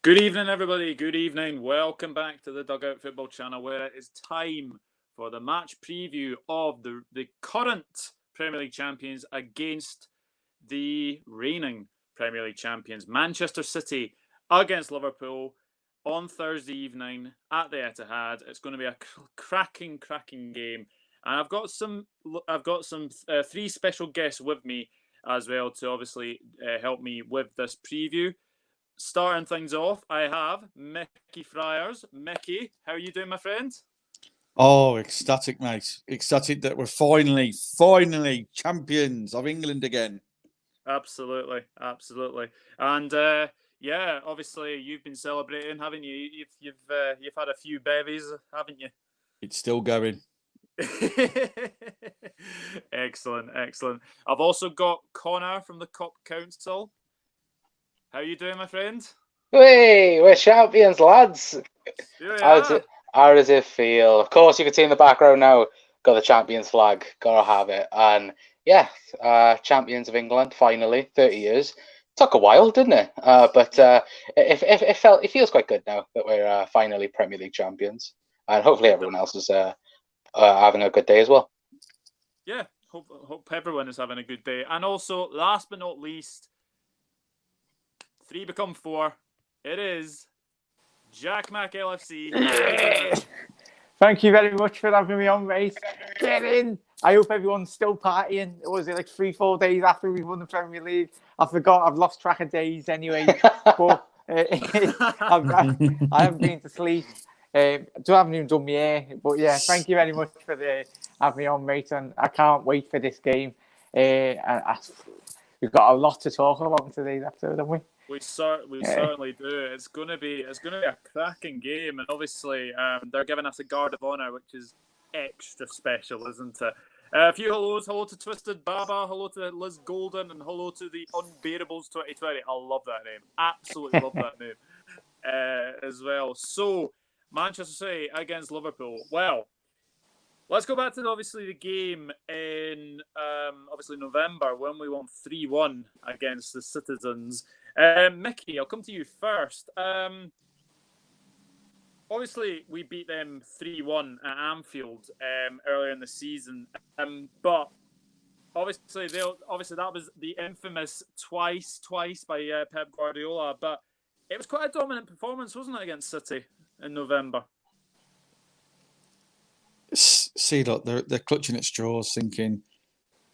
Good evening, everybody. Good evening. Welcome back to the Dugout Football Channel, where it is time for the match preview of the current Premier League champions against the reigning Premier League champions, Manchester City, against Liverpool on Thursday evening at the Etihad. It's going to be a cracking game, and I've got some three special guests with me as well to obviously help me with this preview. Starting things off, I have Mickey Friars. Mickey, how are you doing, my friend? Oh, ecstatic, mate. Ecstatic that we're finally champions of England again. Absolutely. And yeah, obviously you've been celebrating, haven't you? You've had a few bevies, haven't you? It's still going. Excellent. I've also got Connor from the Kop Council. How are you doing, my friend? Hey, we're champions, lads. How does it feel? Of course, you can see in the background now, got the champions flag. Gotta have it. And yeah, champions of England, finally, 30 years. Took a while, didn't it? But it feels quite good now that we're finally Premier League champions. And hopefully everyone else is having a good day as well. Yeah, hope everyone is having a good day. And also, last but not least, 3 become 4. It is Jack Mack LFC. Thank you very much for having me on, mate. Get in. I hope everyone's still partying. Was it like 3-4 days after we won the Premier League? I forgot. I've lost track of days anyway. But I haven't been to sleep. I haven't even done my hair. But yeah, thank you very much for having me on, mate. And I can't wait for this game. We've got a lot to talk about in today's episode, haven't we? We certainly do. It's going to be a cracking game, and obviously they're giving us a guard of honour, which is extra special, isn't it? A few hellos. Hello to Twisted Baba. Hello to Liz Golden, and hello to the Unbearables 2020. I love that name. Absolutely love that name as well. So Manchester City against Liverpool. Well, let's go back to the game in November when we won 3-1 against the Citizens. Mickey, I'll come to you first. Obviously, we beat them 3-1 at Anfield earlier in the season, but obviously that was the infamous twice by Pep Guardiola. But it was quite a dominant performance, wasn't it, against City in November? See, look, they're clutching at straws, thinking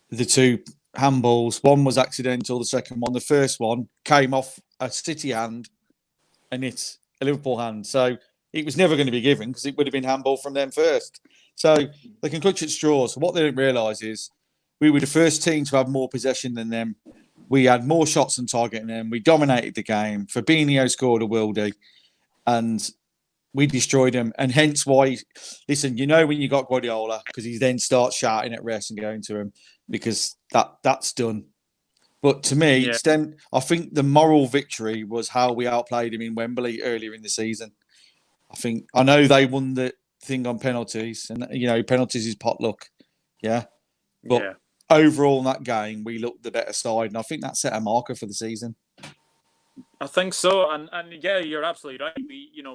the two handballs. One was accidental. The second one, the first one, came off a City hand, and it's a Liverpool hand. So it was never going to be given because it would have been handball from them first. So they can clutch at straws. What they didn't realise is we were the first team to have more possession than them. We had more shots on target than them. We dominated the game. Fabinho scored a worldie, and we destroyed them. And hence why, listen, you know when you got Guardiola, because he then starts shouting at rest and going to him, because that's done. But to me, I think the moral victory was how we outplayed him in Wembley earlier in the season. I know they won the thing on penalties, and penalties is potluck, But overall in that game, we looked the better side, and I think that set a marker for the season. I think so, and yeah, you're absolutely right.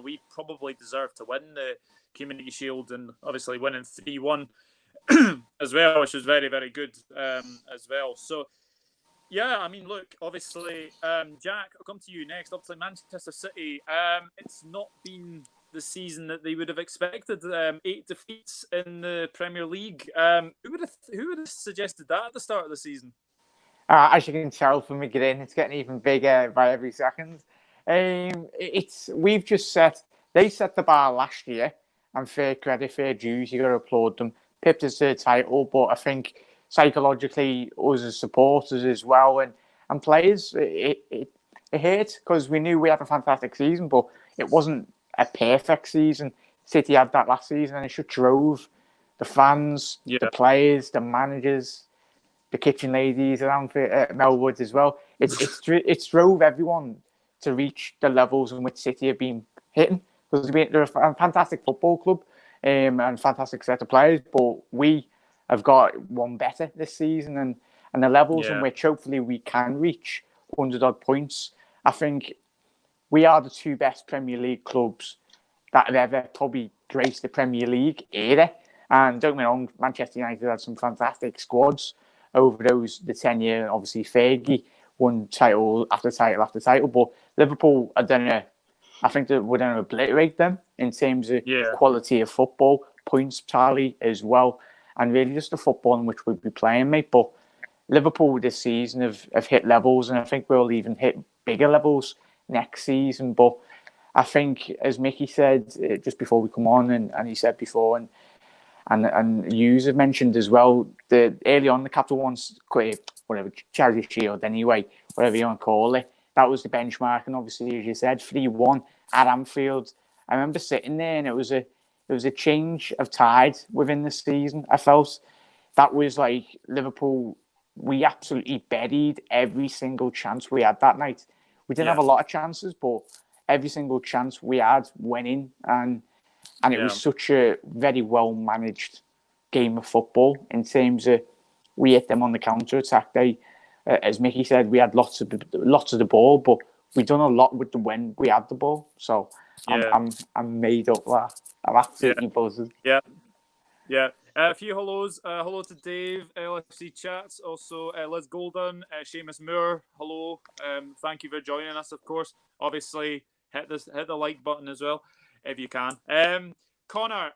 We probably deserve to win the Community Shield, and obviously winning 3-1 as well, which was very, very good as well. So yeah, I mean, look, obviously, Jack, I'll come to you next. Obviously, Manchester City, it's not been the season that they would have expected. 8 defeats in the Premier League. Who would have suggested that at the start of the season? As you can tell from me getting, it's getting even bigger by every second. They set the bar last year, and fair credit, fair dues, you got to applaud them. Pipped us to the title, but I think psychologically, us as supporters as well, and players, it hurt because we knew we had a fantastic season, but it wasn't a perfect season. City had that last season, and it just drove the fans, the players, the managers, the kitchen ladies around Melwood as well. It's drove everyone to reach the levels in which City have been hitting, because they're a fantastic football club and fantastic set of players, but we have got one better this season, and the levels in which hopefully we can reach 100 odd points. I think we are the two best Premier League clubs that have ever probably graced the Premier League era. And don't get me wrong, Manchester United had some fantastic squads over the 10 year. Obviously, Fergie won title after title after title, but Liverpool, I think that we're going to obliterate them in terms of quality of football, points tally as well, and really just the football in which we'll be playing, mate. But Liverpool this season have hit levels, and I think we'll even hit bigger levels next season. But I think, as Mickey said just before we come on, and he said before, and you have mentioned as well, early on the Capital One's whatever Charity Shield anyway, whatever you want to call it, that was the benchmark. And obviously, as you said, 3-1 at Anfield. I remember sitting there, and it was a change of tide within the season. I felt that was like Liverpool. We absolutely buried every single chance we had that night. We didn't have a lot of chances, but every single chance we had went in, and it was such a very well managed game of football in terms of we hit them on the counter attack. As Mickey said, we had lots of the ball, but we done a lot with when we had the ball. So I'm made up that. I'm absolutely buzzing. Yeah. A few hellos. Hello to Dave, LFC Chats. Also, Liz Golden, Seamus Moore. Hello. Thank you for joining us, of course. Obviously, hit the like button as well, if you can. Connor,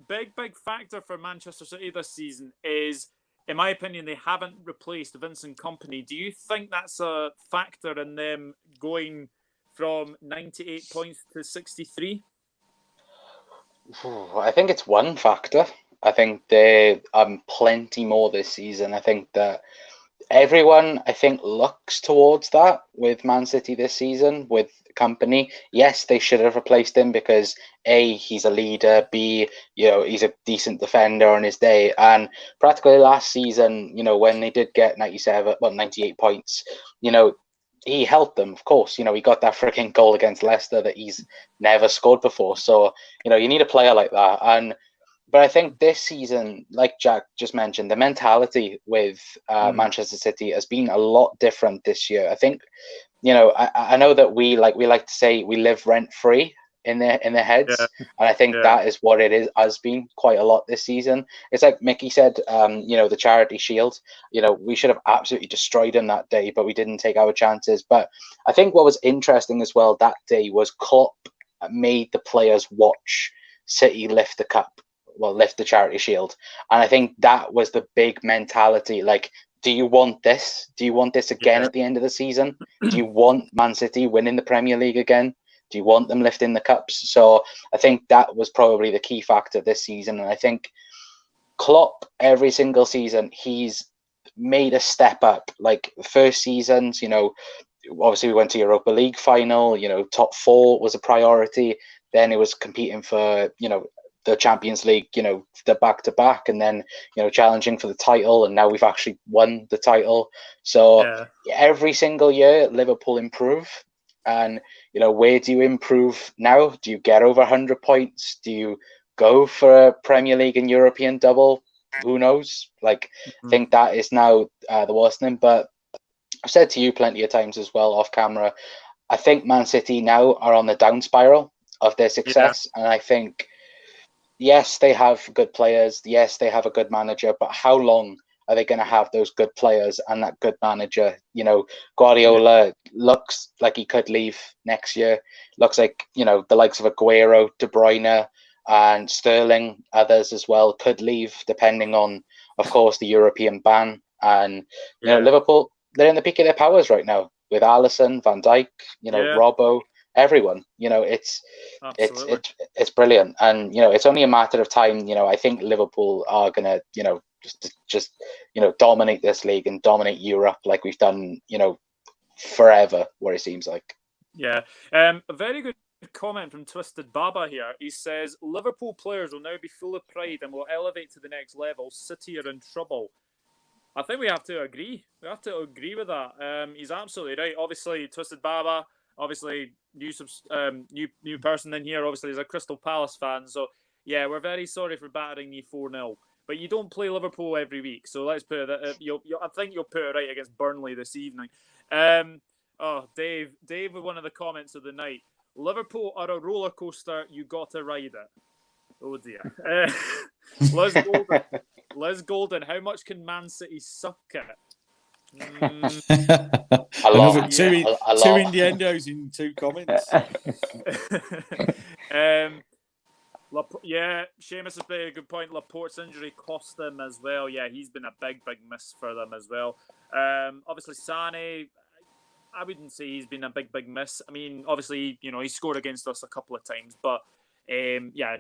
big factor for Manchester City this season is, in my opinion, they haven't replaced Vincent Kompany. Do you think that's a factor in them going from 98 points to 63? I think it's one factor. I think they plenty more this season. I think that everyone, looks towards that with Man City this season with Kompany. Yes, they should have replaced him because A, he's a leader, B, he's a decent defender on his day. And practically last season, when they did get 98 points, he helped them, of course. He got that freaking goal against Leicester that he's never scored before. So, you need a player like that. But I think this season, like Jack just mentioned, the mentality with Manchester City has been a lot different this year. I think, I know that we like to say we live rent free in their heads, and I think that is what it has been quite a lot this season. It's like Mickey said, the Charity Shield. We should have absolutely destroyed them that day, but we didn't take our chances. But I think what was interesting as well that day was Klopp made the players watch City lift the cup. Well, lift the Charity Shield. And I think that was the big mentality. Like, do you want this? Do you want this again at the end of the season? Do you want Man City winning the Premier League again? Do you want them lifting the cups? So I think that was probably the key factor this season. And I think Klopp, every single season, he's made a step up. Like, first seasons, obviously we went to Europa League final, top 4 was a priority. Then it was competing for, the Champions League, the back-to-back, and then, challenging for the title, and now we've actually won the title. So every single year, Liverpool improve. And, where do you improve now? Do you get over 100 points? Do you go for a Premier League and European double? Who knows? I think that is now the worst thing. But I've said to you plenty of times as well off camera, I think Man City now are on the down spiral of their success. And I think, yes, they have good players. Yes, they have a good manager. But how long are they going to have those good players and that good manager? Guardiola looks like he could leave next year. Looks like, the likes of Aguero, De Bruyne, and Sterling, others as well, could leave depending on, of course, the European ban. And, Liverpool, they're in the peak of their powers right now with Alisson, Van Dijk, Robbo. Everyone, it's brilliant, and it's only a matter of time. I think Liverpool are gonna, just dominate this league and dominate Europe like we've done, forever. What it seems like. Yeah, a very good comment from Twisted Baba here. He says Liverpool players will now be full of pride and will elevate to the next level. City are in trouble. I think we have to agree. We have to agree with that. He's absolutely right. Obviously, Twisted Baba. Obviously, new person in here. Obviously, is a Crystal Palace fan. So, yeah, we're very sorry for battering you 4-0. But you don't play Liverpool every week. So let's put it. I think you'll put it right against Burnley this evening. Dave. Dave with one of the comments of the night. Liverpool are a roller coaster. You got to ride it. Oh dear. Liz Golden. How much can Man City suck at? A lot. Two lot. innuendos in 2 comments. Seamus has made a good point. Laporte's injury cost them as well. Yeah, he's been a big miss for them as well. Obviously, Sané, I wouldn't say he's been a big miss. I mean, obviously, he scored against us a couple of times, but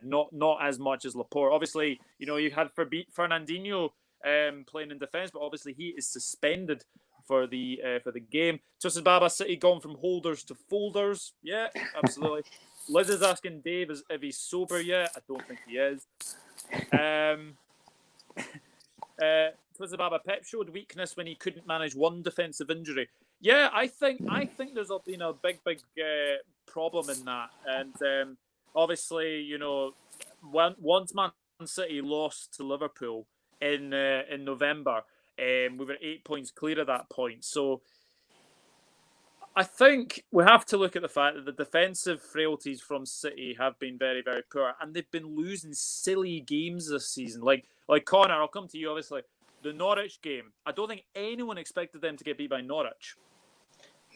not as much as Laporte. Obviously, you had Fernandinho playing in defence, but obviously he is suspended for the game. Tosin Baba, City gone from holders to folders. Yeah, absolutely. Liz is asking Dave if he's sober yet. I don't think he is. Tosin Baba, Pep showed weakness when he couldn't manage one defensive injury. Yeah, I think there's been a big problem in that, and obviously, once Man City lost to Liverpool in November, we were 8 points clear at that point. So I think we have to look at the fact that the defensive frailties from City have been very, very poor, and they've been losing silly games this season. Like Connor, I'll come to you. Obviously, the Norwich game. I don't think anyone expected them to get beat by Norwich.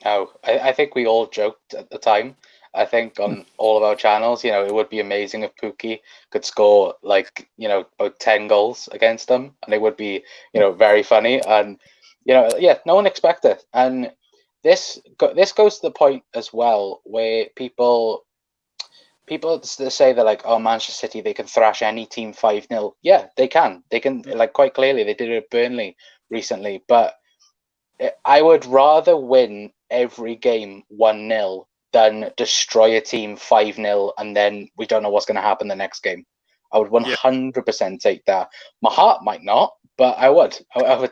No, I think we all joked at the time. I think on all of our channels, it would be amazing if Pukki could score about 10 goals against them, and it would be, very funny. And, no one expected it. And this goes to the point as well where people say that Manchester City, they can thrash any team 5-0. Yeah, they can. They can, quite clearly. They did it at Burnley recently. But I would rather win every game 1-0 than destroy a team 5-0 and then we don't know what's going to happen the next game. I would 100% take that. My heart might not, but I would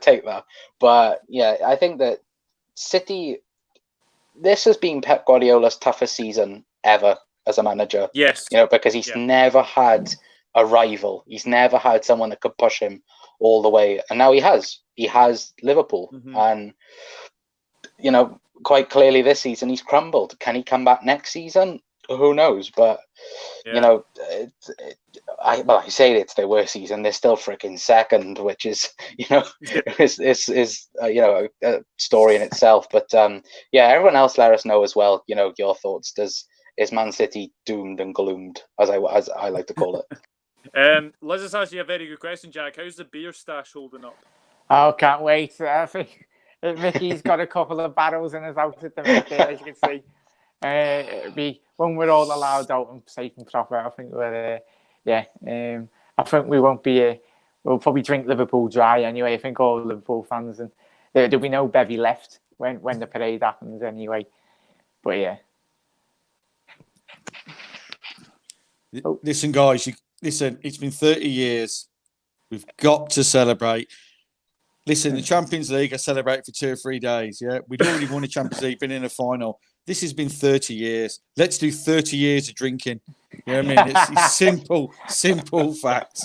take that. But yeah, I think that City, this has been Pep Guardiola's toughest season ever as a manager. Yes. Because he's never had a rival. He's never had someone that could push him all the way. And now he has. He has Liverpool. Mm-hmm. And, quite clearly this season he's crumbled. Can he come back next season? Who knows? But, I say it's their worst season. They're still freaking second, which is, is a story in itself. But, everyone else let us know as well, your thoughts. Is Man City doomed and gloomed, as I like to call it? Liz has asked you a very good question, Jack. How's the beer stash holding up? Oh, can't wait. I think Mickey's got a couple of barrels in his house at the minute, as you can see. It'll be when we're all allowed out and safe and proper. I think we're, I think we won't be. We'll probably drink Liverpool dry anyway. I think all Liverpool fans, and there'll be no bevy left when the parade happens anyway. But yeah. Listen, guys. Listen. It's been 30 years. We've got to celebrate. Listen, the Champions League, I celebrate for 2 or 3 days. Yeah, we'd already won the Champions League, been in a final. This has been 30 years. Let's do 30 years of drinking. You know what I mean? It's simple facts.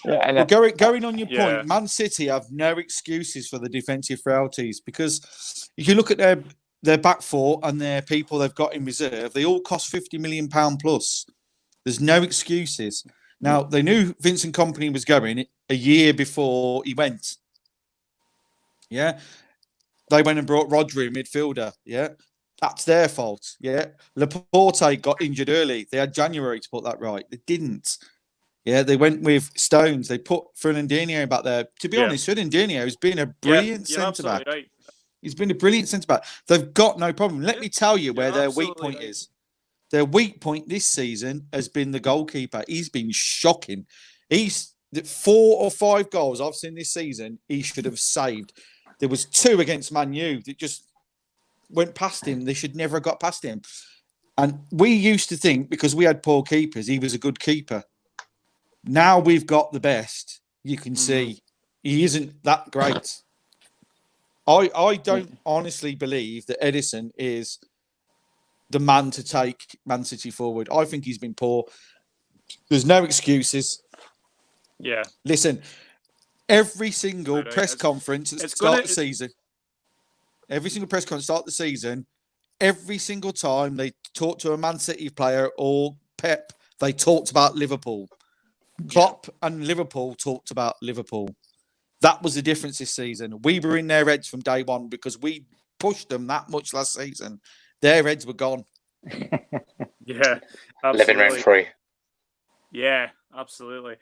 Yeah, but going on your point, Man City have no excuses for the defensive frailties, because if you look at their back four and their people they've got in reserve, they all cost £50 million plus. There's no excuses. Now, they knew Vincent Kompany was going a year before he went. Yeah, they went and brought Rodri, midfielder. Yeah, that's their fault. Yeah, Laporte got injured early. They had January to put that right. They didn't. Yeah, they went with Stones. They put Fernandinho back there. To be honest, Fernandinho has been a brilliant centre back. Right. He's been a brilliant centre back. They've got no problem. Let me tell you where their weak point is. Their weak point this season has been the goalkeeper. He's been shocking. He's 4 or 5 goals I've seen this season he should have saved. There was 2 against Man U that just went past him. They should never have got past him. And we used to think, because we had poor keepers, he was a good keeper. Now we've got the best. You can see he isn't that great. I don't honestly believe that Edison is the man to take Man City forward. I think he's been poor. There's no excuses. Yeah. Listen, every single press conference at the start of the season, every single press conference at the start of the season, every single time they talked to a Man City player or Pep, they talked about Liverpool. Klopp and Liverpool talked about Liverpool. That was the difference this season. We were in their heads from day one because we pushed them that much last season. Their heads were gone. Yeah, living rent free. Yeah, absolutely.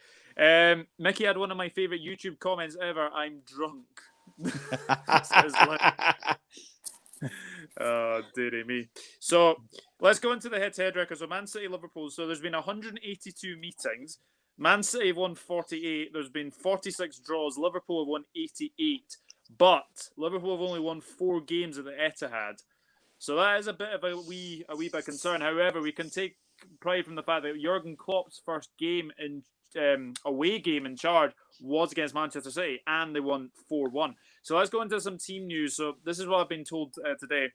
Mickey had one of my favorite YouTube comments ever. I'm drunk. Oh, dearie me. So let's go into the head-to-head records. So Man City, Liverpool. So there's been 182 meetings. Man City have won 48. There's been 46 draws. Liverpool have won 88. But Liverpool have only won 4 games at the Etihad. So that is a bit of a wee bit of concern. However, we can take pride from the fact that Jurgen Klopp's first game in away game in charge was against Manchester City, and they won 4-1. So let's go into some team news. So this is what I've been told today.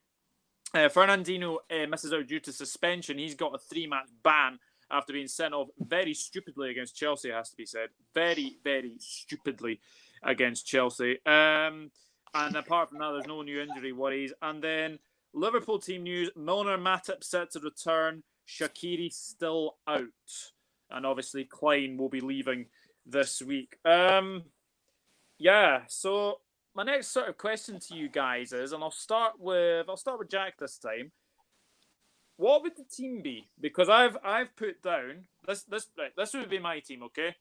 Fernandinho misses out due to suspension. He's got a 3-match ban after being sent off very stupidly against Chelsea, it has to be said. Very, very stupidly against Chelsea. And apart from that, there's no new injury worries. And then Liverpool team news, Milner, Matip set to return. Shaqiri still out. And obviously Klein will be leaving this week. Yeah, so my next sort of question to you guys is, and I'll start with Jack this time. What would the team be? Because I've put down this would be my team, okay?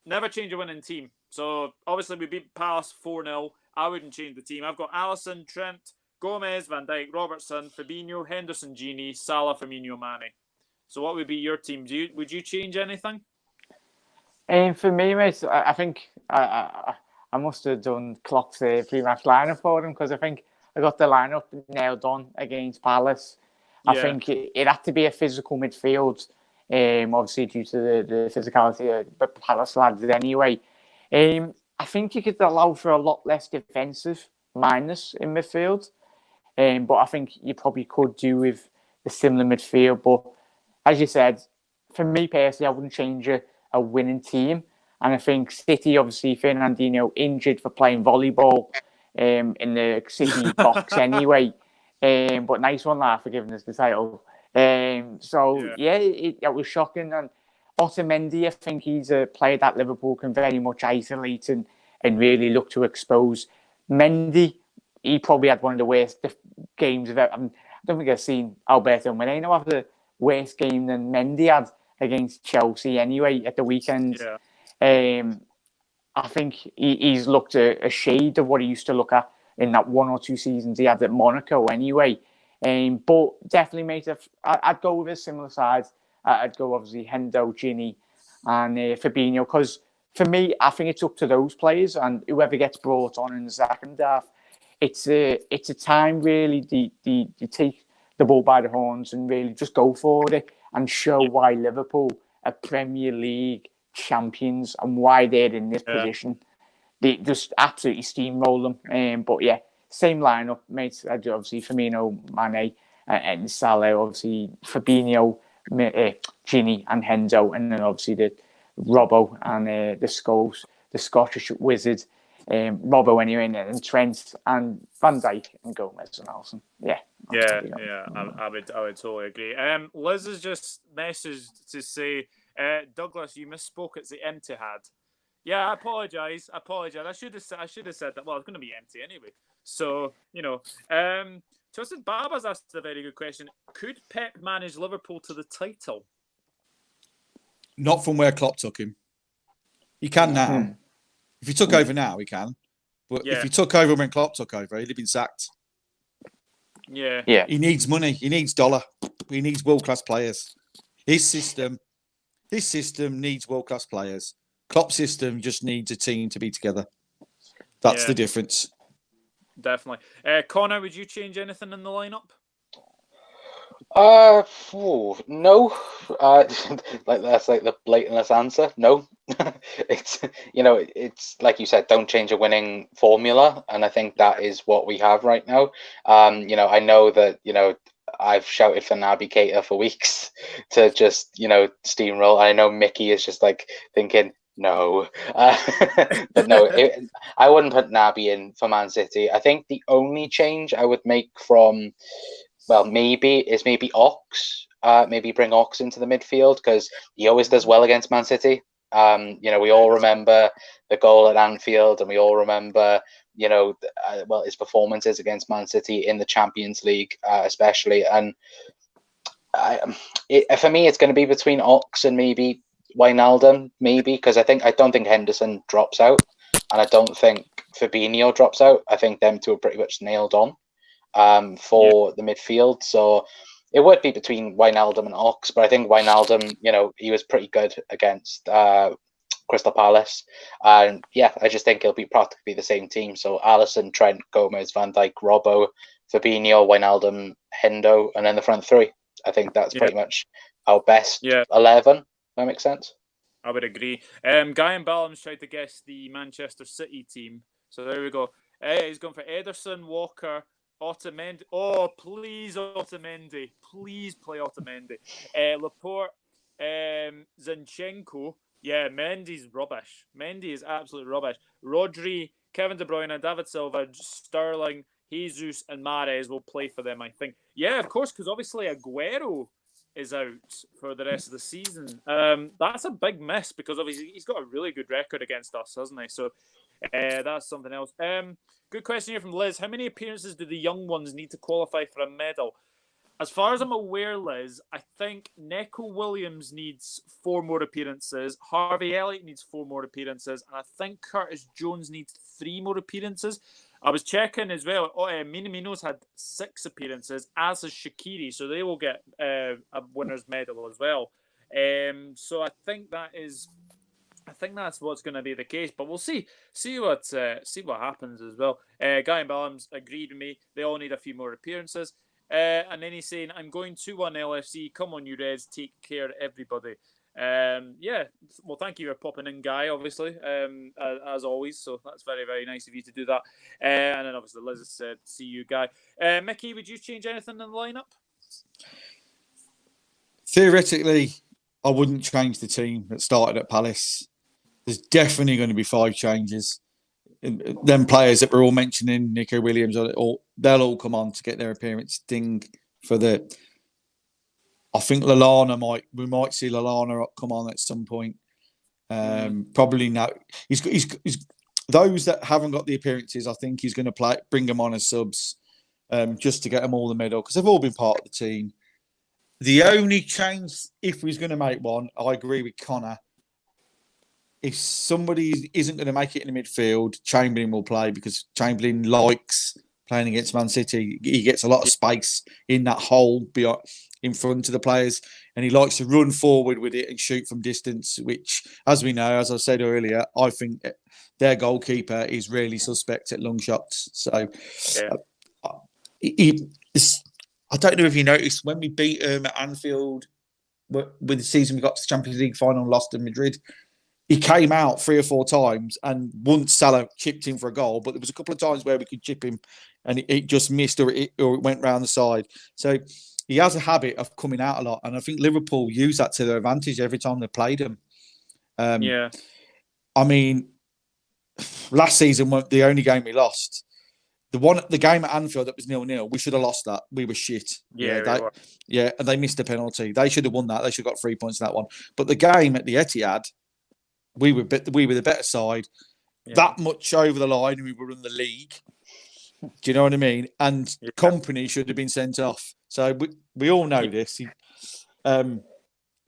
Never change a winning team. So obviously we beat Palace 4-0. I wouldn't change the team. I've got Alisson, Trent, Gomez, Van Dijk, Robertson, Fabinho, Henderson, Gini, Salah, Firmino, Mane. So what would be your team? Would you change anything? For me, mate, I think I must have done Klopp's 3-match lineup for him, because I think I got the lineup nailed on against Palace. I think it had to be a physical midfield, obviously due to the physicality of the Palace lads anyway. I think you could allow for a lot less defensive minus in midfield, but I think you probably could do with a similar midfield. But as you said, for me personally, I wouldn't change a winning team. And I think City, obviously, Fernandinho injured for playing volleyball in the City box anyway. But nice one, lad, for giving us the title. It was shocking. And Otamendi, I think he's a player that Liverpool can very much isolate and really look to expose. Mendy, he probably had one of the worst games of it. I don't think I've seen Alberto Moreno have the worst game than Mendy had against Chelsea anyway at the weekend. I think he's looked a shade of what he used to look at in that 1 or 2 seasons he had at Monaco anyway. But definitely, mate, I'd go with a similar side. I'd go, obviously, Hendo, Gini and Fabinho, because for me, I think it's up to those players, and whoever gets brought on in the second half, it's a time, really, you take the ball by the horns and really just go for it and show why Liverpool are Premier League champions and why they're in this position. They just absolutely steamroll them. But yeah, same lineup, mate. Obviously, Firmino, Mane, and Salah. Obviously, Fabinho, Gini, and Hendo, and then obviously the Robbo and the Scottish wizard, Robbo anyway, and Trent and Van Dijk and Gomez and Alisson. I would totally agree. Liz has just messaged to say, Douglas, you misspoke. It's the Etihad. Yeah, I apologise. I should have said that. Well, it's going to be empty anyway. So, Justin Barber's asked a very good question. Could Pep manage Liverpool to the title? Not from where Klopp took him. He can now. If he took over now, he can. But if he took over when Klopp took over, he'd have been sacked. Yeah. He needs money. He needs dollar. He needs world-class players. His system needs world-class players. Klopp's system just needs a team to be together. That's the difference. Definitely. Connor, would you change anything in the lineup? No. That's like the blatantest answer. No. It's like you said, don't change a winning formula, and I think that is what we have right now. I know that I've shouted for Naby Keita for weeks to just steamroll. I know Mickey is just like thinking, no, but no, I wouldn't put Naby in for Man City. I think the only change I would make from well, maybe Ox. Maybe bring Ox into the midfield because he always does well against Man City. We all remember the goal at Anfield, and we all remember, his performances against Man City in the Champions League, especially. And for me, it's going to be between Ox and maybe Wijnaldum, because I don't think Henderson drops out, and I don't think Fabinho drops out. I think them two are pretty much nailed on for the midfield. So it would be between Wijnaldum and Ox, but I think Wijnaldum, he was pretty good against Crystal Palace. And yeah, I just think it'll be practically the same team. So Alisson, Trent, Gomez, Van Dijk, Robbo, Fabinho, Wijnaldum, Hendo, and then the front three. I think that's pretty much our best 11. That makes sense. I would agree. Guy and Ballum's tried to guess the Manchester City team. So there we go. He's gone for Ederson, Walker, Otamendi. Oh, please, Otamendi. Please play Otamendi. Laporte, Zinchenko. Yeah, Mendy's rubbish. Mendy is absolutely rubbish. Rodri, Kevin De Bruyne, David Silva, Sterling, Jesus, and Mahrez will play for them, I think. Yeah, of course, because obviously Aguero is out for the rest of the season. That's a big miss because obviously he's got a really good record against us, hasn't he? So that's something else. Good question here from Liz. How many appearances do the young ones need to qualify for a medal? As far as I'm aware, Liz, I think Neco Williams needs 4 more appearances. Harvey Elliott needs 4 more appearances. And I think Curtis Jones needs 3 more appearances. I was checking as well. Minamino's had 6 appearances, as has Shaqiri. So they will get a winner's medal as well. So I think that's what's going to be the case, but we'll see what happens as well. Guy and Ballum's agreed with me. They all need a few more appearances. And then he's saying, I'm going 2-1 LFC. Come on, you Reds. Take care, everybody. Well, thank you for popping in, Guy, obviously, as always. So that's very, very nice of you to do that. And then obviously Liz has said, see you, Guy. Mickey, would you change anything in the lineup? Theoretically, I wouldn't change the team that started at Palace. There's definitely going to be 5 changes. Them players that we're all mentioning, Neco Williams, they'll all come on to get their appearance ding for the. I think we might see Lallana come on at some point. Probably now. He's those that haven't got the appearances. I think he's going to bring them on as subs, just to get them all the medal because they've all been part of the team. The only change, if he's going to make one, I agree with Connor. If somebody isn't going to make it in the midfield, Chamberlain will play because Chamberlain likes playing against Man City. He gets a lot of space in that hole in front of the players, and he likes to run forward with it and shoot from distance, which, as we know, as I said earlier, I think their goalkeeper is really suspect at long shots. So I don't know if you noticed, when we beat at Anfield with the season we got to the Champions League final and lost to Madrid, he came out 3 or 4 times, and once Salah chipped him for a goal, but there was a couple of times where we could chip him and it just missed or it went round the side. So he has a habit of coming out a lot, and I think Liverpool use that to their advantage every time they played him. I mean, last season, the only game we lost, the game at Anfield that was 0-0, we should have lost that. We were shit. And they missed a penalty. They should have won that. They should have got 3 points in that one. But the game at the Etihad, we were the better side. That much over the line, we were in the league. Do you know what I mean? And Company should have been sent off. So we all know this. But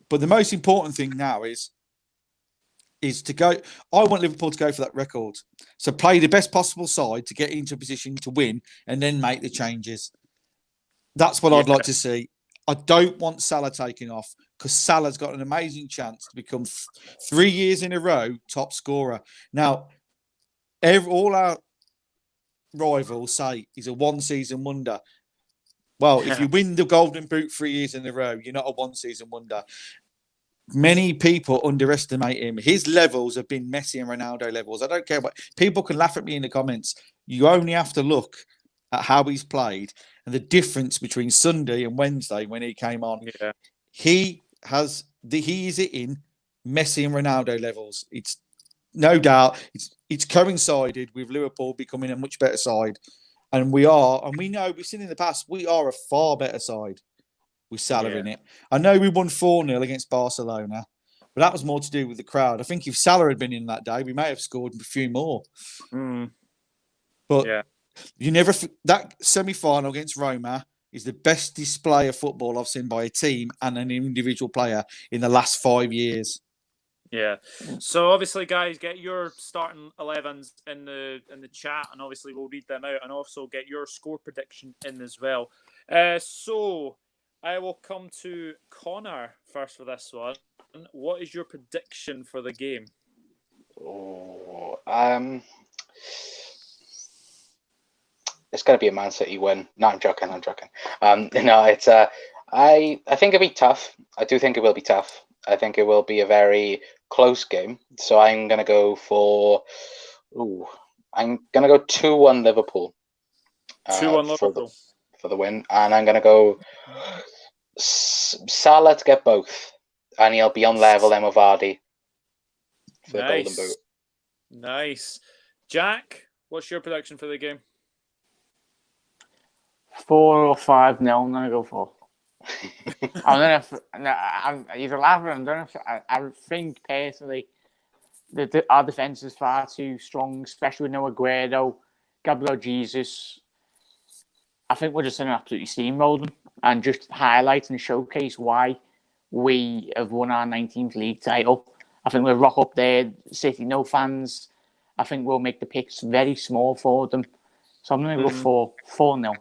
the most important thing now is to go. I want Liverpool to go for that record. So play the best possible side to get into a position to win, and then make the changes. That's what I'd like to see. I don't want Salah taking off, because Salah's got an amazing chance to become 3 years in a row top scorer. Now, all our rivals say he's a one-season wonder. Well, if you win the Golden Boot 3 years in a row, you're not a one-season wonder. Many people underestimate him. His levels have been Messi and Ronaldo levels. I don't care what people can laugh at me in the comments. You only have to look at how he's played and the difference between Sunday and Wednesday when he came on. He is hitting Messi and Ronaldo levels. It's no doubt. It's coincided with Liverpool becoming a much better side. And we know, we've seen in the past, we are a far better side with Salah in it. I know we won 4-0 against Barcelona, but that was more to do with the crowd. I think if Salah had been in that day, we may have scored a few more. But you never, that semi-final against Roma is the best display of football I've seen by a team and an individual player in the last 5 years. Yeah. So obviously, guys, get your starting 11s in the chat, and obviously we'll read them out, and also get your score prediction in as well. So I will come to Connor first for this one. What is your prediction for the game? It's going to be a Man City win. No, I'm joking. No, it's I think it'll be tough. I do think it will be tough. I think it will be a very close game. So I'm going to go for 2-1 Liverpool. 2-1 Liverpool for the win, and I'm going to go Salah to get both, and he'll be on level then with Vardy for the Golden Boot. Nice. Jack, what's your prediction for the game? 4 or 5-0. I'm gonna go for. I don't know if he's a laugher. I think personally our defense is far too strong, especially with no Aguero, Gabriel Jesus. I think we're just going to absolutely steamroll them and just highlight and showcase why we have won our 19th league title. I think we'll rock up there, City, no fans. I think we'll make the pitch very small for them. So I'm going to go for 4-0,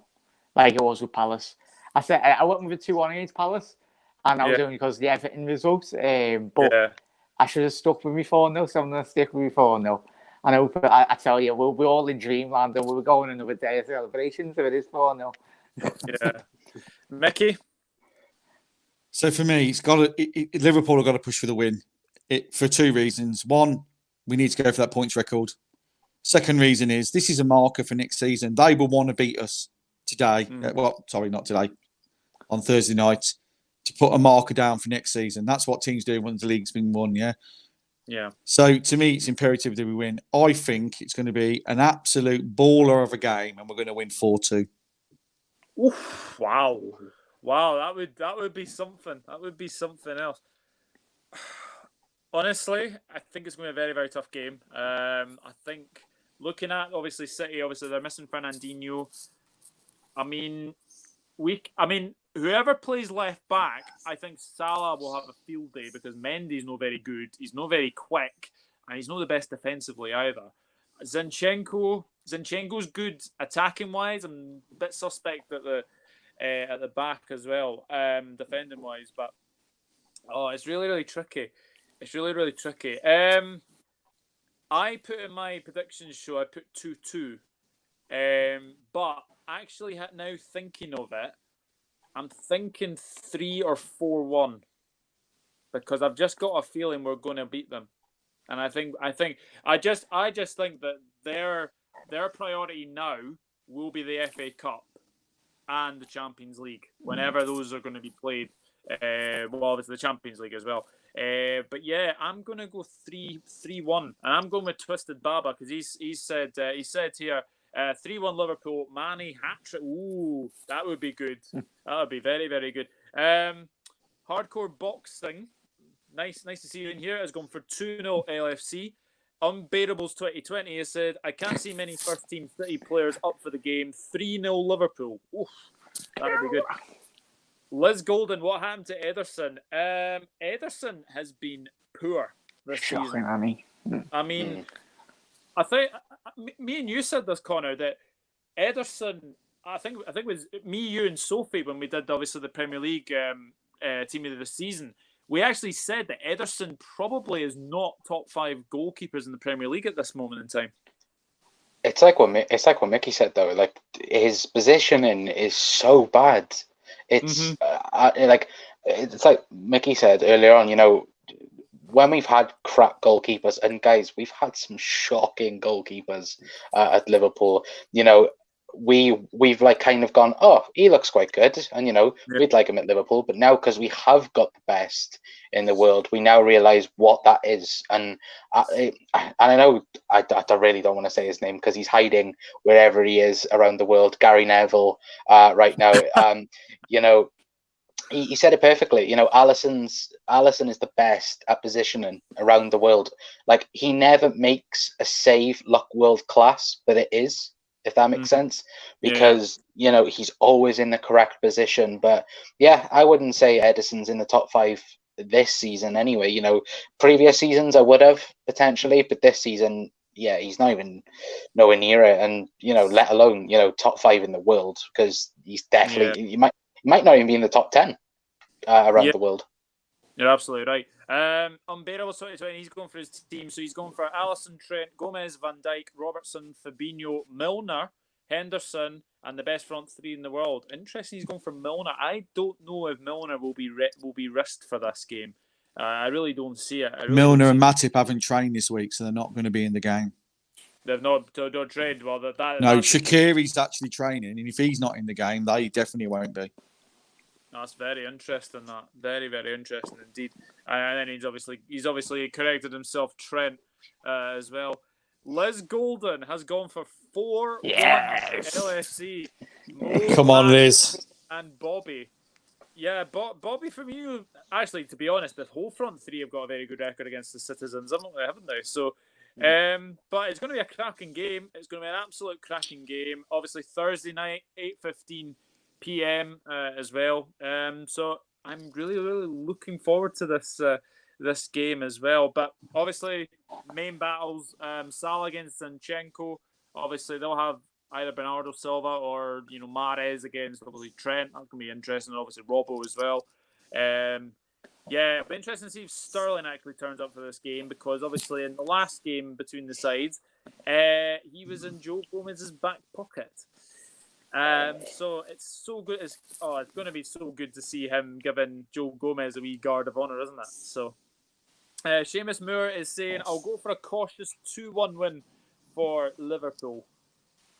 like it was with Palace. I said I went with a 2-1 against Palace, and that was only because of the Everton results. But I should have stuck with me 4-0, so I'm going to stick with me 4-0. And I tell you, we'll be all in dreamland, and we'll be going another day of celebrations if it is 4-0. Yeah. Mickey? So for me, Liverpool have got to push for the win for 2 reasons. One, we need to go for that points record. Second reason is this is a marker for next season. They will want to beat us today. Not today. On Thursday night, to put a marker down for next season. That's what teams do once the league's been won, yeah? Yeah. So to me, it's imperative that we win. I think it's going to be an absolute baller of a game, and we're going to win 4-2. Oof, wow, that would be something. That would be something else. Honestly, I think it's going to be a very, very tough game. I think looking at obviously City, they're missing Fernandinho. I mean, whoever plays left back, I think Salah will have a field day because Mendy's not very good. He's not very quick, and he's not the best defensively either. Zinchenko's good attacking wise. I'm a bit suspect at the back as well, defending wise. But it's really, really tricky. It's really, really tricky. I put in my predictions show, I put 2-2. But actually, now thinking of it, I'm thinking 3 or 4-1 because I've just got a feeling we're going to beat them, and I just think that their priority now will be the FA Cup and the Champions League whenever those are going to be played. Obviously the Champions League as well. But yeah, I'm going to go 3-1, and I'm going with Twisted Baba because he said here. 3-1 Liverpool, Manny hat-trick. Ooh, that would be good. That would be very, very good. Hardcore Boxing. Nice to see you in here. Has gone for 2-0 LFC. Unbearables 2020 has said, I can't see many first-team City players up for the game. 3-0 Liverpool. Oof, that would be good. Liz Golden, what happened to Ederson? Ederson has been poor this season. I mean, I think me and you said this, Connor, that Ederson. I think it was me, you, and Sophie when we did obviously the Premier League team of the season. We actually said that Ederson probably is not top 5 goalkeepers in the Premier League at this moment in time. It's like what Mickey said though. Like his positioning is so bad. It's it's like Mickey said earlier on. You know, when we've had crap goalkeepers, and guys, we've had some shocking goalkeepers at Liverpool. You know, we've like kind of gone, oh, he looks quite good, and we'd like him at Liverpool. But now, because we have got the best in the world, we now realise what that is. And I know I really don't want to say his name because he's hiding wherever he is around the world. Gary Neville, right now, He said it perfectly. Alisson is the best at positioning around the world. Like, he never makes a save look world class, but it is, if that makes sense, because he's always in the correct position. But yeah, I wouldn't say Ederson's in the top 5 this season anyway. Previous seasons I would have potentially, but this season, yeah, he's not even nowhere near it, and let alone top 5 in the world, because he's definitely he might not even be in the top 10 around the world. You're absolutely right. Unbearable 2020, he's going for his team. So he's going for Alisson, Trent, Gomez, Van Dijk, Robertson, Fabinho, Milner, Henderson, and the best front 3 in the world. Interesting, he's going for Milner. I don't know if Milner will be risked for this game. I really don't see it. Milner and Matip haven't trained this week, so they're not going to be in the game. They've not trained. Well, no, Shaqiri's actually training, and if he's not in the game, they definitely won't be. That's very interesting. That very, very interesting indeed. And then he's obviously corrected himself. Trent as well. Liz Golden has gone for 4 LSC. Come on, Liz. And Bobby. Yeah, Bobby, from you, actually, to be honest, the whole front 3 have got a very good record against the Citizens, haven't they? So, but it's going to be a cracking game. It's going to be an absolute cracking game. Obviously, Thursday night, 8:15 p.m. As well. So I'm really, really looking forward to this game as well. But obviously, main battles: Salah against Zinchenko. Obviously, they'll have either Bernardo Silva or Mahrez against obviously Trent. That's gonna be interesting. Obviously, Robbo as well. It'll be interesting to see if Sterling actually turns up for this game, because obviously in the last game between the sides, he was in Joe Gomez's back pocket. So it's so good. It's going to be so good to see him giving Joe Gomez a wee guard of honour, isn't it? So, Seamus Moore is saying, I'll go for a cautious 2-1 win for Liverpool.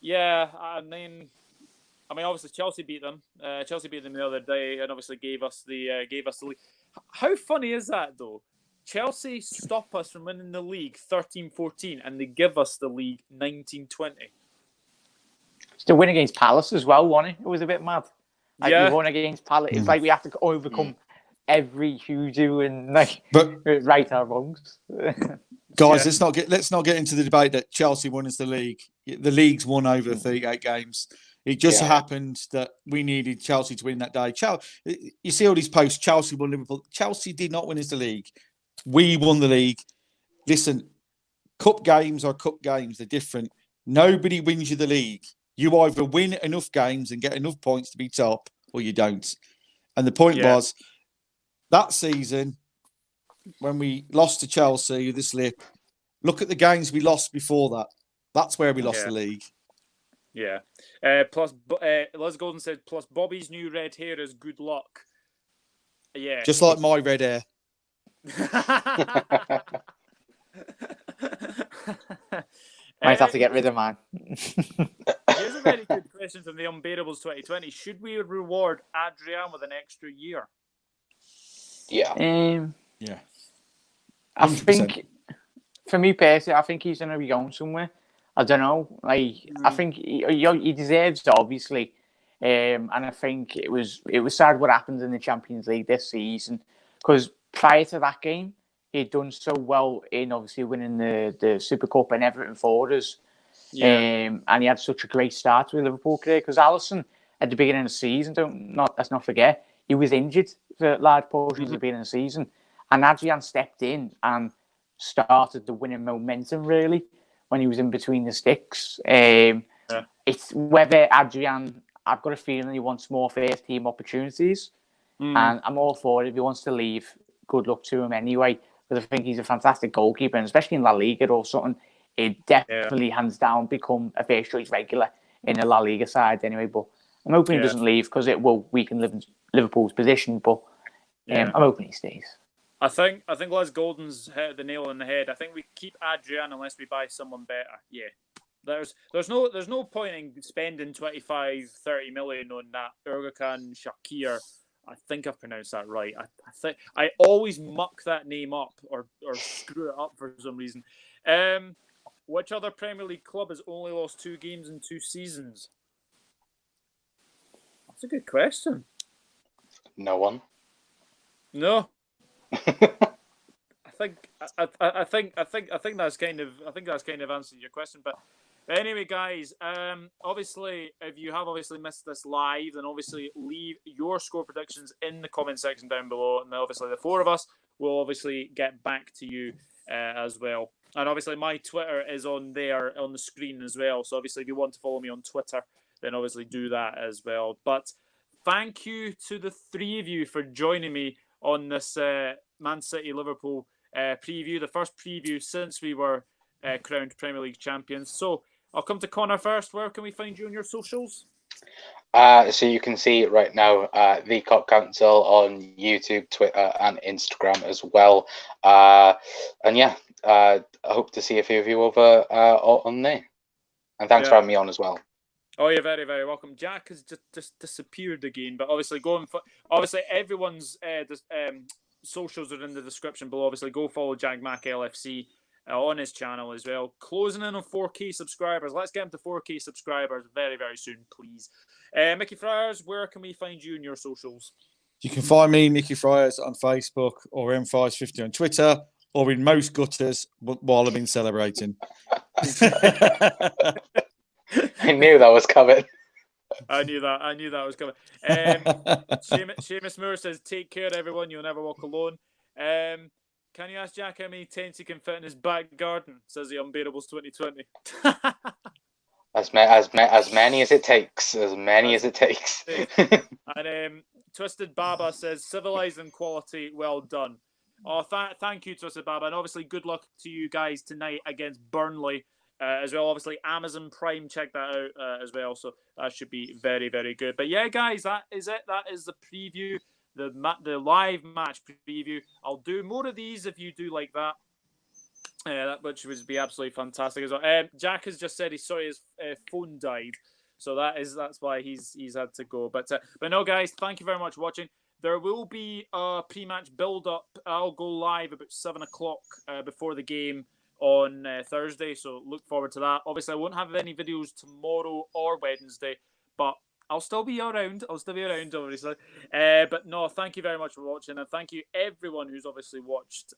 Yeah, I mean, obviously Chelsea beat them. Chelsea beat them the other day, and obviously gave us the league. How funny is that, though? Chelsea stop us from winning the league 13-14, and they give us the league 19-20. The win against Palace as well, wasn't it? It was a bit mad. We won against Palace. It's like we have to overcome every hoodoo and right our wrongs. Guys, let's not get into the debate that Chelsea won us the league. The league's won over 38 games. It just happened that we needed Chelsea to win that day. You see all these posts, Chelsea won Liverpool. Chelsea did not win us the league. We won the league. Listen, cup games are cup games. They're different. Nobody wins you the league. You either win enough games and get enough points to be top, or you don't. And the point was, that season, when we lost to Chelsea, the slip, look at the games we lost before that. That's where we lost the league. Yeah. Plus, Les Golden said, plus Bobby's new red hair is good luck. Yeah. Just like my red hair. Might have to get rid of mine. Here's a very good question from the Unbearables 2020. Should we reward Adrian with an extra year? Yeah. I think, for me personally, I think he's going to be going somewhere. I don't know. I think he deserves it, obviously. And I think it was sad what happened in the Champions League this season, because prior to that game, he'd done so well in obviously winning the Super Cup and everything for us. And he had such a great start to his Liverpool career, because Alisson at the beginning of the season, let's not forget, he was injured for large portions of the beginning of the season, and Adrian stepped in and started the winning momentum really when he was in between the sticks. It's whether Adrian, I've got a feeling he wants more first team opportunities, and I'm all for it. If he wants to leave, good luck to him anyway, because I think he's a fantastic goalkeeper, and especially in La Liga or something, he'd definitely hands down become a first choice regular in the La Liga side anyway. But I'm hoping he doesn't leave, because it will weaken Liverpool's position, but I'm hoping he stays. I think Les Golden's hit the nail on the head. I think we keep Adrian unless we buy someone better. Yeah. There's no point in spending 25, 30 million on that Erdogan Shakir. I think I've pronounced that right. I think I always muck that name up or screw it up for some reason. Which other Premier League club has only lost 2 games in 2 seasons? That's a good question. No one. No. I think that's kind of answered your question. But anyway, guys, obviously, if you have missed this live, then obviously leave your score predictions in the comment section down below, and obviously the 4 of us will obviously get back to you as well. And obviously my Twitter is on there on the screen as well. So obviously if you want to follow me on Twitter, then obviously do that as well. But thank you to the 3 of you for joining me on this Man City Liverpool preview, the first preview since we were crowned Premier League champions. So I'll come to Connor first. Where can we find you on your socials? So you can see it right now, the Kop Council on YouTube, Twitter, and Instagram as well. And yeah, I hope to see a few of you over on there. And thanks for having me on as well. Oh, you're very, very welcome. Jack has just disappeared again, but obviously everyone's socials are in the description below. Obviously, go follow Jack Mack LFC on his channel as well. Closing in on 4K subscribers. Let's get him to 4K subscribers very, very soon, please. Mickey Friars, where can we find you in your socials? You can find me, Mickey Friars, on Facebook or M50 on Twitter, or in most gutters while I've been celebrating. I knew that was coming. I knew that was coming. Seamus Moore says, "Take care, everyone. You'll never walk alone." Can you ask Jack how many tents he can fit in his back garden? Says the Unbearables 2020. As many as it takes. As many as it takes. And Twisted Baba says, "Civilized and quality. Well done." Oh, thank you, Twisted Baba, and obviously good luck to you guys tonight against Burnley. As well, obviously Amazon Prime, check that out as well. So that should be very, very good. But yeah, guys, that is it. That is the preview, the live match preview. I'll do more of these if you do like that. Which would be absolutely fantastic as well. Jack has just said he's sorry his phone died, so that's why he's had to go. But no, guys, thank you very much for watching. There will be a pre-match build-up. I'll go live about 7 o'clock before the game on Thursday, so look forward to that. Obviously, I won't have any videos tomorrow or Wednesday, but I'll still be around. Obviously. But no, thank you very much for watching, and thank you everyone who's obviously watched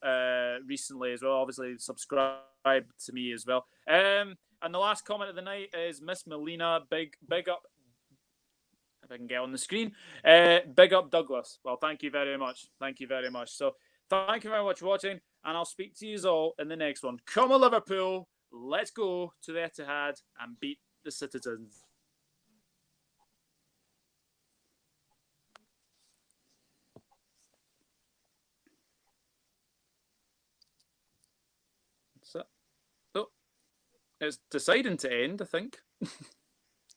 recently as well. Obviously, subscribe to me as well. And the last comment of the night is Miss Melina. Big up. If I can get on the screen. Big up Douglas. Well, thank you very much. So thank you very much for watching, and I'll speak to you all in the next one. Come on, Liverpool. Let's go to the Etihad and beat the Citizens. So, it's deciding to end, I think.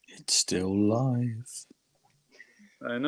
It's still live. I know.